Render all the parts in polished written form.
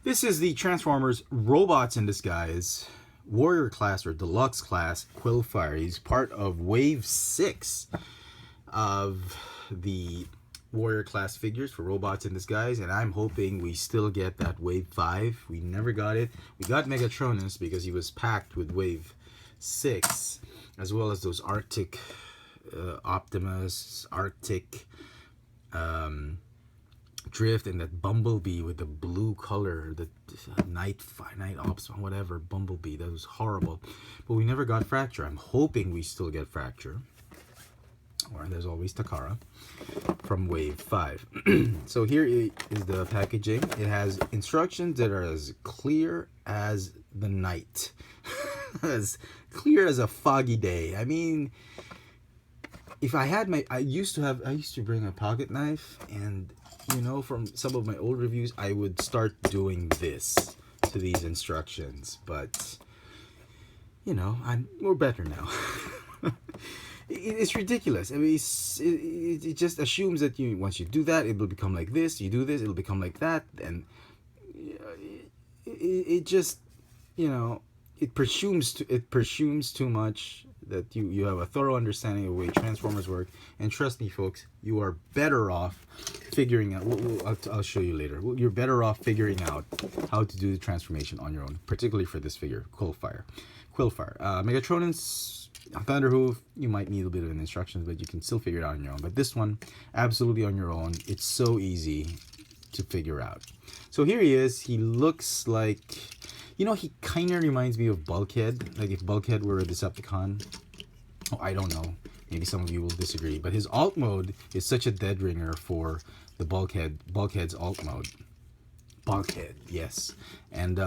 This is the Transformers Robots in Disguise Warrior class or Deluxe class Quillfire. He's part of Wave 6 of the Warrior class figures for Robots in Disguise, and I'm hoping we still get that Wave 5. We never got it. We got Megatronus because he was packed with Wave 6, as well as those Arctic Optimus, Arctic Drift, and that Bumblebee with the blue color, the Night Ops, whatever, Bumblebee. That was horrible. But we never got Fracture. I'm hoping we still get Fracture. Or there's always Takara from Wave 5. So here is the packaging. It has instructions that are as clear as the night. As clear as a foggy day. I mean, if I had I used to bring a pocket knife, and you know, from some of my old reviews, I would start doing this to these instructions, but you know, we're better now. It's ridiculous. I mean, it just assumes that once you do that, it will become like this. You do this, it'll become like that, and it just, you know, it presumes too much that you have a thorough understanding of the way Transformers work. And trust me, folks, you are better off figuring out. I'll show you later. You're better off figuring out how to do the transformation on your own, particularly for this figure, Quillfire. Megatronus, Thunderhoof, you might need a bit of an instructions, but you can still figure it out on your own. But this one, absolutely on your own. It's so easy to figure out. So here he is. He looks like, you know, he kind of reminds me of Bulkhead. Like if Bulkhead were a Decepticon. Oh, I don't know. Maybe some of you will disagree. But his alt mode is such a dead ringer for the Bulkhead's alt mode. Bulkhead, yes. And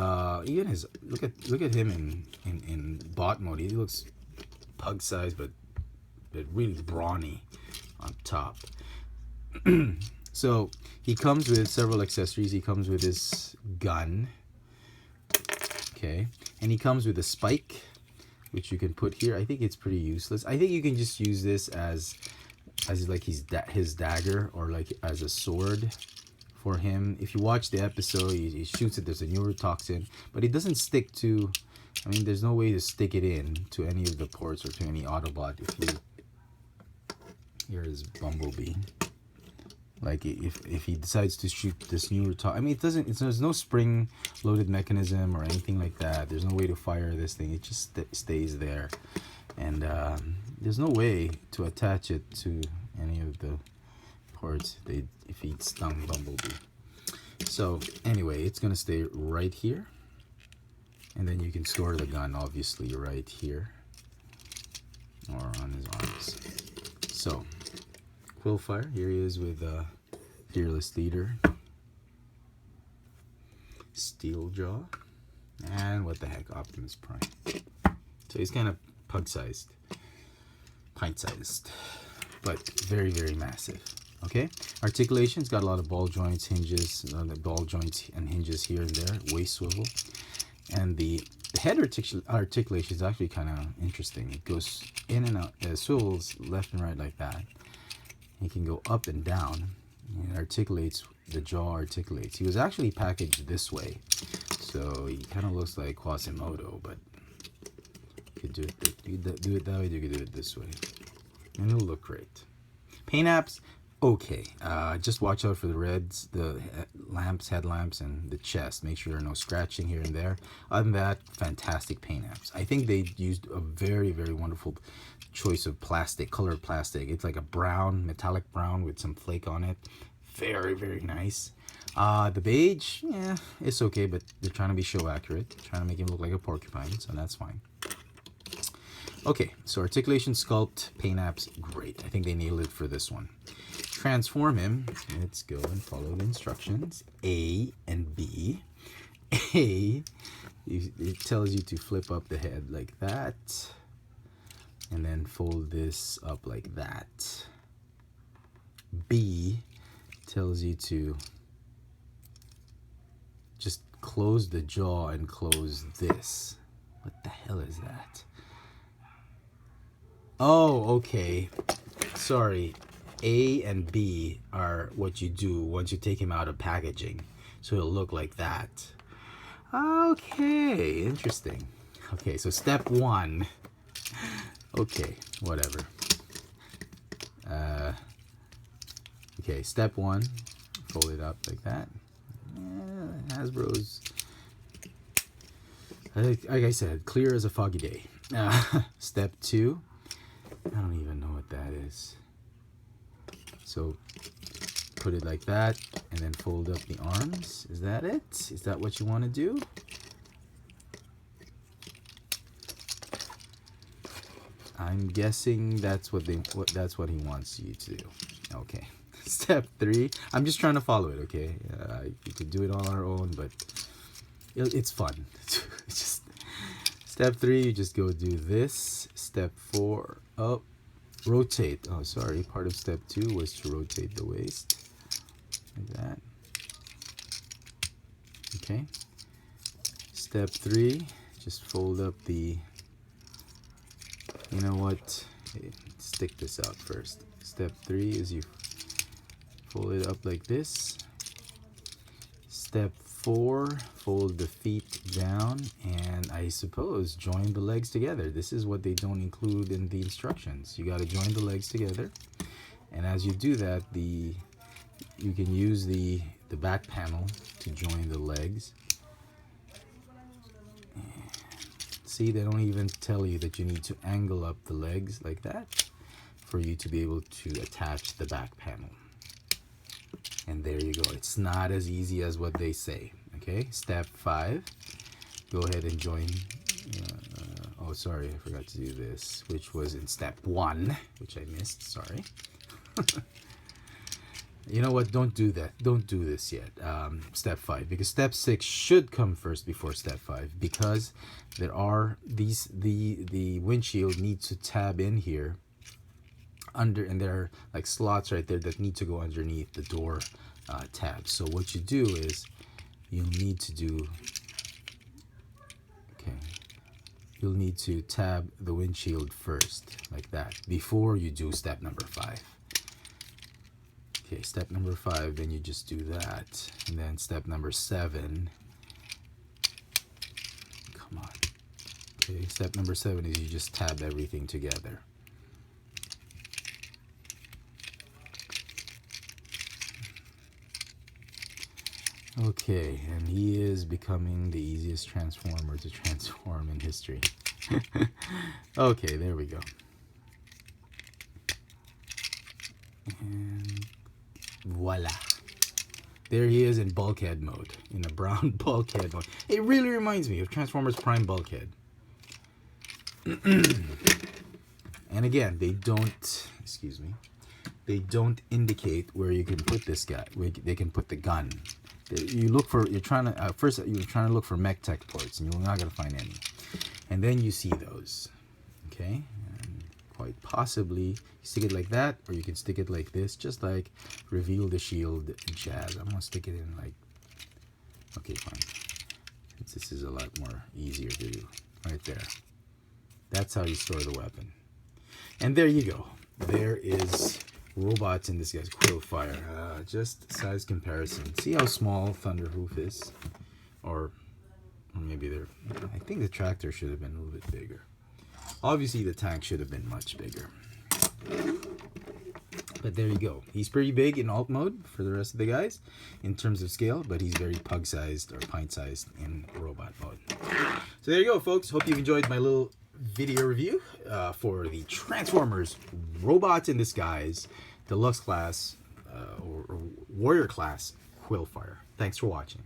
even his look at him in bot mode. He looks pug size, but really brawny on top. So he comes with several accessories. He comes with this gun, okay, and he comes with a spike, which you can put here. I think it's pretty useless. I think you can just use this as like his dagger, or like as a sword for him. If you watch the episode, he shoots it. There's a neurotoxin, but it doesn't stick to. I mean, there's no way to stick it in to any of the ports or to any Autobot. Here is Bumblebee. Like if he decides to shoot this neurotoxin, I mean, there's no spring-loaded mechanism or anything like that. There's no way to fire this thing. It just stays there, and there's no way to attach it to any of the ports. If he stung Bumblebee. So anyway, it's gonna stay right here. And then you can store the gun, obviously, right here. Or on his arms. So, Quillfire, here he is with Fearless Leader. Steeljaw. And what the heck, Optimus Prime. So he's kind of pug-sized. Pint-sized. But very, very massive. Okay? Articulation's got a lot of ball joints, hinges, ball joints and hinges here and there. Waist swivel. And the head articulation is actually kind of interesting. It goes in and out, swivels left and right like that. It can go up and down. It articulates, the jaw articulates. He was actually packaged this way, so he kind of looks like Quasimodo, but you could do it that way. You could do it this way, and it'll look great. Paint apps. Okay, just watch out for the reds, the headlamps, and the chest. Make sure there are no scratching here and there. Other than that, fantastic paint apps. I think they used a very, very wonderful choice of plastic, colored plastic. It's like a brown, metallic brown with some flake on it. Very, very nice. The beige, yeah, it's okay, but they're trying to be show accurate. They're trying to make him look like a porcupine, so that's fine. Okay, so articulation, sculpt, paint apps, great. I think they nailed it for this one. Transform him. Let's go and follow the instructions. A and B. A, it tells you to flip up the head like that, and then fold this up like that. B tells you to just close the jaw and close this. What the hell is that? Oh, okay. Sorry. A and B are what you do once you take him out of packaging. So it'll look like that. Okay, interesting. Okay, so step 1. Okay, whatever. Okay, step 1, fold it up like that. Hasbro's, like I said, clear as a foggy day. Step 2, I don't even know what that is. So put it like that, and then fold up the arms. Is that it? Is that what you want to do? I'm guessing that's what he wants you to do. Okay. Step 3. I'm just trying to follow it. Okay. You could do it on our own, but it's fun. It's just step 3. You just go do this. Step 4. Oh, rotate. Oh, sorry. Part of step 2 was to rotate the waist like that. Okay. Step 3. Just fold up the. You know what? Stick this out first. Step 3 is you fold it up like this. Step 4, fold the feet down, and I suppose join the legs together. This is what they don't include in the instructions. You got to join the legs together, and as you do that, you can use the back panel to join the legs. See, they don't even tell you that you need to angle up the legs like that for you to be able to attach the back panel. And there you go. It's not as easy as what they say. Okay, step 5. Go ahead and join. Oh, sorry, I forgot to do this, which was in step 1, which I missed. Sorry. You know what? Don't do that. Don't do this yet. Step 5, because step 6 should come first before step 5, because there are the windshield needs to tab in here under, and there are like slots right there that need to go underneath the door tabs. So what you do is you'll need to tab the windshield first like that before you do step number 5. Okay, step number 5, then you just do that. And then step number 7. Come on. Okay, step number 7 is you just tab everything together. Okay, and he is becoming the easiest transformer to transform in history. Okay, there we go. And voila. There he is in bulkhead mode, in a brown bulkhead mode. It really reminds me of Transformers Prime Bulkhead. And again, they don't, excuse me, they don't indicate where you can put this guy, where they can put the gun. You're trying to look for mech tech ports, and you're not going to find any. And then you see those, okay? And quite possibly, you stick it like that, or you can stick it like this, just like reveal the shield jazz. I'm going to stick it in like, okay, fine. This is a lot more easier to do, right there. That's how you store the weapon. And there you go. There is robots in this guy's Quillfire. Just size comparison. See how small Thunderhoof is? Or maybe they're... I think the tractor should have been a little bit bigger. Obviously, the tank should have been much bigger. But there you go. He's pretty big in alt mode for the rest of the guys in terms of scale, but he's very pug-sized or pint-sized in robot mode. So there you go, folks. Hope you've enjoyed my little video review for the Transformers Robots in Disguise Deluxe class or Warrior class Quillfire. Thanks for watching.